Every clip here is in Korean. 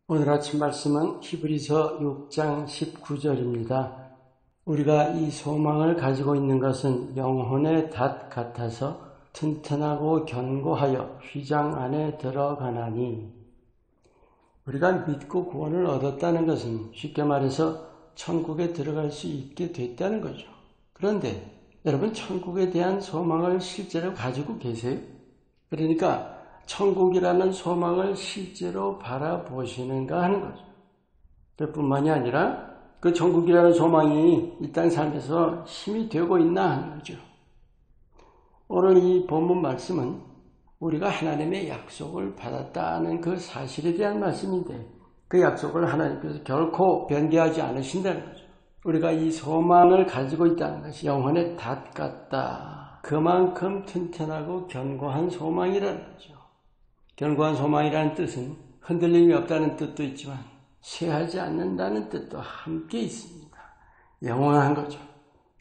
오늘 아침 말씀은 히브리서 6장 19절입니다. 우리가 이 소망을 가지고 있는 것은 영혼의 닷 같아서 튼튼하고 견고하여 휘장 안에 들어가나니, 우리가 믿고 구원을 얻었다는 것은 쉽게 말해서 천국에 들어갈 수 있게 됐다는 거죠. 그런데 여러분, 천국에 대한 소망을 실제로 가지고 계세요? 그러니까 천국이라는 소망을 실제로 바라보시는가 하는 거죠. 그뿐만이 아니라 그 천국이라는 소망이 이 땅 삶에서 힘이 되고 있나 하는 거죠. 오늘 이 본문 말씀은 우리가 하나님의 약속을 받았다는 그 사실에 대한 말씀인데, 그 약속을 하나님께서 결코 변개하지 않으신다는 거죠. 우리가 이 소망을 가지고 있다는 것이 영혼의 닷 같다. 그만큼 튼튼하고 견고한 소망이라는 거죠. 견고한 소망이라는 뜻은 흔들림이 없다는 뜻도 있지만 쇠하지 않는다는 뜻도 함께 있습니다. 영원한 거죠.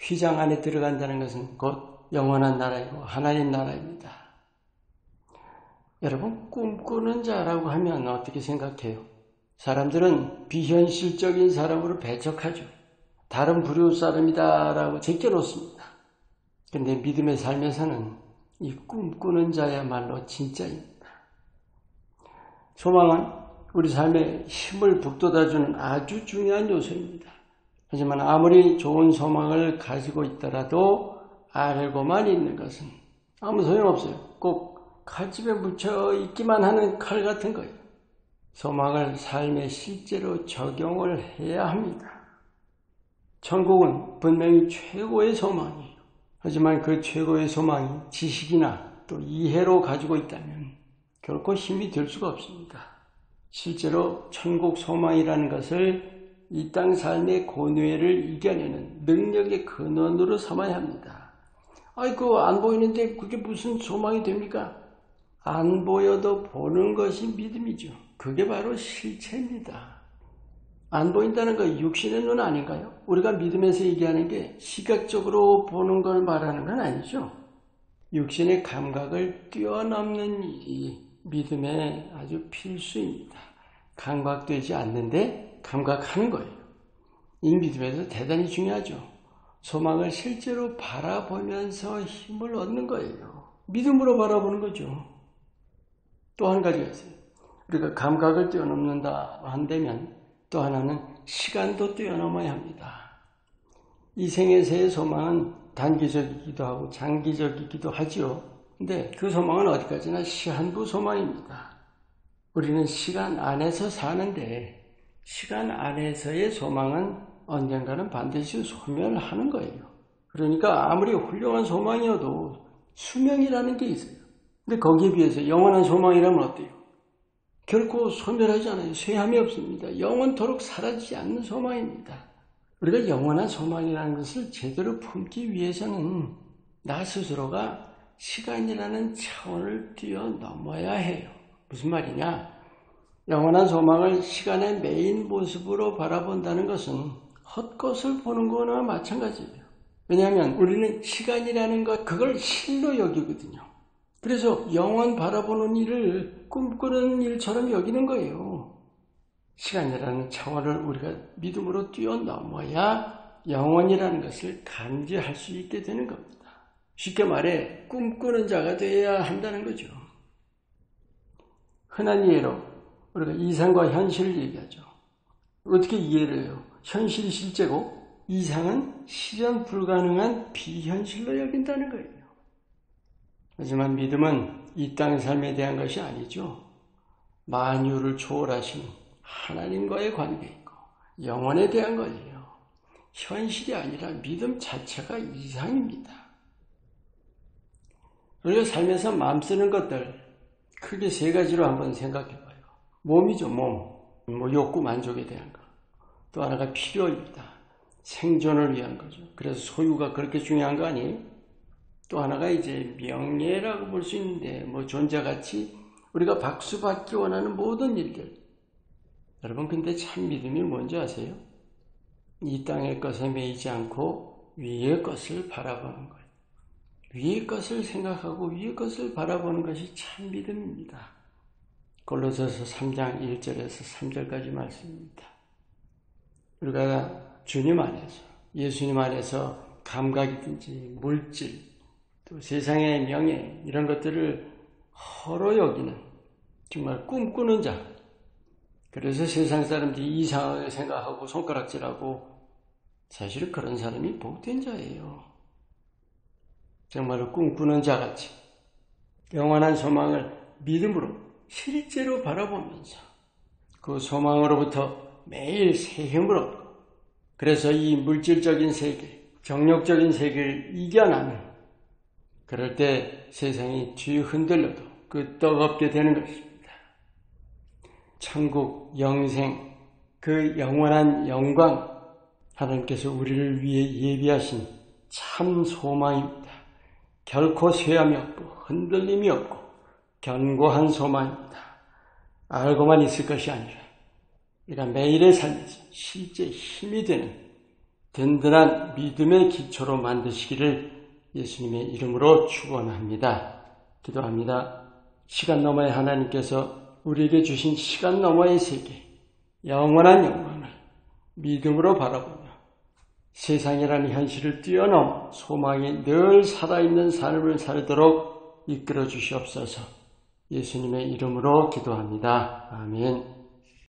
휘장 안에 들어간다는 것은 곧 영원한 나라이고 하나님 나라입니다. 여러분, 꿈꾸는 자라고 하면 어떻게 생각해요? 사람들은 비현실적인 사람으로 배척하죠. 다른 부류 사람이다라고 제껴놓습니다. 그런데 믿음의 삶에서는 이 꿈꾸는 자야말로 진짜입니다. 소망은 우리 삶에 힘을 북돋아주는 아주 중요한 요소입니다. 하지만 아무리 좋은 소망을 가지고 있더라도 알고만 있는 것은 아무 소용없어요. 꼭 칼집에 묻혀 있기만 하는 칼 같은 거예요. 소망을 삶에 실제로 적용을 해야 합니다. 천국은 분명히 최고의 소망이에요. 하지만 그 최고의 소망이 지식이나 또 이해로 가지고 있다면 결코 힘이 될 수가 없습니다. 실제로 천국 소망이라는 것을 이 땅 삶의 고뇌를 이겨내는 능력의 근원으로 삼아야 합니다. 아이고, 안 보이는데 그게 무슨 소망이 됩니까? 안 보여도 보는 것이 믿음이죠. 그게 바로 실체입니다. 안 보인다는 거 육신의 눈 아닌가요? 우리가 믿음에서 얘기하는 게 시각적으로 보는 걸 말하는 건 아니죠. 육신의 감각을 뛰어넘는 일이 믿음의 아주 필수입니다. 감각되지 않는데 감각하는 거예요. 이 믿음에서 대단히 중요하죠. 소망을 실제로 바라보면서 힘을 얻는 거예요. 믿음으로 바라보는 거죠. 또 한 가지가 있어요. 우리가 감각을 뛰어넘는다 한다면 또 하나는 시간도 뛰어넘어야 합니다. 이 생에서의 소망은 단기적이기도 하고 장기적이기도 하지요. 근데 그 소망은 어디까지나 시한부 소망입니다. 우리는 시간 안에서 사는데 시간 안에서의 소망은 언젠가는 반드시 소멸하는 거예요. 그러니까 아무리 훌륭한 소망이어도 수명이라는 게 있어요. 근데 거기에 비해서 영원한 소망이라면 어때요? 결코 소멸하지 않아요. 쇠함이 없습니다. 영원토록 사라지지 않는 소망입니다. 우리가 영원한 소망이라는 것을 제대로 품기 위해서는 나 스스로가 시간이라는 차원을 뛰어넘어야 해요. 무슨 말이냐? 영원한 소망을 시간의 메인 모습으로 바라본다는 것은 헛것을 보는 거나 마찬가지예요. 왜냐하면 우리는 시간이라는 것, 그걸 실로 여기거든요. 그래서 영원 바라보는 일을 꿈꾸는 일처럼 여기는 거예요. 시간이라는 차원을 우리가 믿음으로 뛰어넘어야 영원이라는 것을 감지할 수 있게 되는 겁니다. 쉽게 말해 꿈꾸는 자가 되어야 한다는 거죠. 흔한 이해로 우리가 이상과 현실을 얘기하죠. 어떻게 이해를 해요? 현실이 실제고 이상은 실현 불가능한 비현실로 여긴다는 거예요. 하지만 믿음은 이 땅의 삶에 대한 것이 아니죠. 만유를 초월하신 하나님과의 관계이고 영원에 대한 거예요. 현실이 아니라 믿음 자체가 이상입니다. 우리가 삶에서 마음 쓰는 것들 크게 세 가지로 한번 생각해봐요. 몸이죠, 몸. 욕구 만족에 대한 거. 또 하나가 필요입니다. 생존을 위한 거죠. 그래서 소유가 그렇게 중요한 거 아니에요? 또 하나가 이제 명예라고 볼 수 있는데 존재가치, 우리가 박수받기 원하는 모든 일들. 여러분, 근데 참 믿음이 뭔지 아세요? 이 땅의 것에 매이지 않고 위의 것을 바라보는 거예요. 위의 것을 생각하고 위의 것을 바라보는 것이 참 믿음입니다. 골로새서 3장 1절에서 3절까지 말씀입니다. 우리가 주님 안에서, 예수님 안에서 감각이든지 물질, 또 세상의 명예 이런 것들을 헐어 여기는 정말 꿈꾸는 자, 그래서 세상 사람들이 이상하게 생각하고 손가락질하고 사실 그런 사람이 복된 자예요. 정말로 꿈꾸는 자같이 영원한 소망을 믿음으로 실제로 바라보면서 그 소망으로부터 매일 새 힘을 얻고, 그래서 이 물질적인 세계, 정욕적인 세계를 이겨나는, 그럴 때 세상이 뒤 흔들려도 끄떡없게 되는 것입니다. 천국, 영생, 그 영원한 영광, 하나님께서 우리를 위해 예비하신 참 소망입니다. 결코 쇠함이 없고 흔들림이 없고 견고한 소망입니다. 알고만 있을 것이 아니라 우리가 매일의 삶에서 실제 힘이 되는 든든한 믿음의 기초로 만드시기를 예수님의 이름으로 축원합니다. 기도합니다. 시간 너머의 하나님께서 우리에게 주신 시간 너머의 세계, 영원한 영광을 믿음으로 바라보며 세상이라는 현실을 뛰어넘어 소망이 늘 살아있는 삶을 살도록 이끌어 주시옵소서. 예수님의 이름으로 기도합니다. 아멘.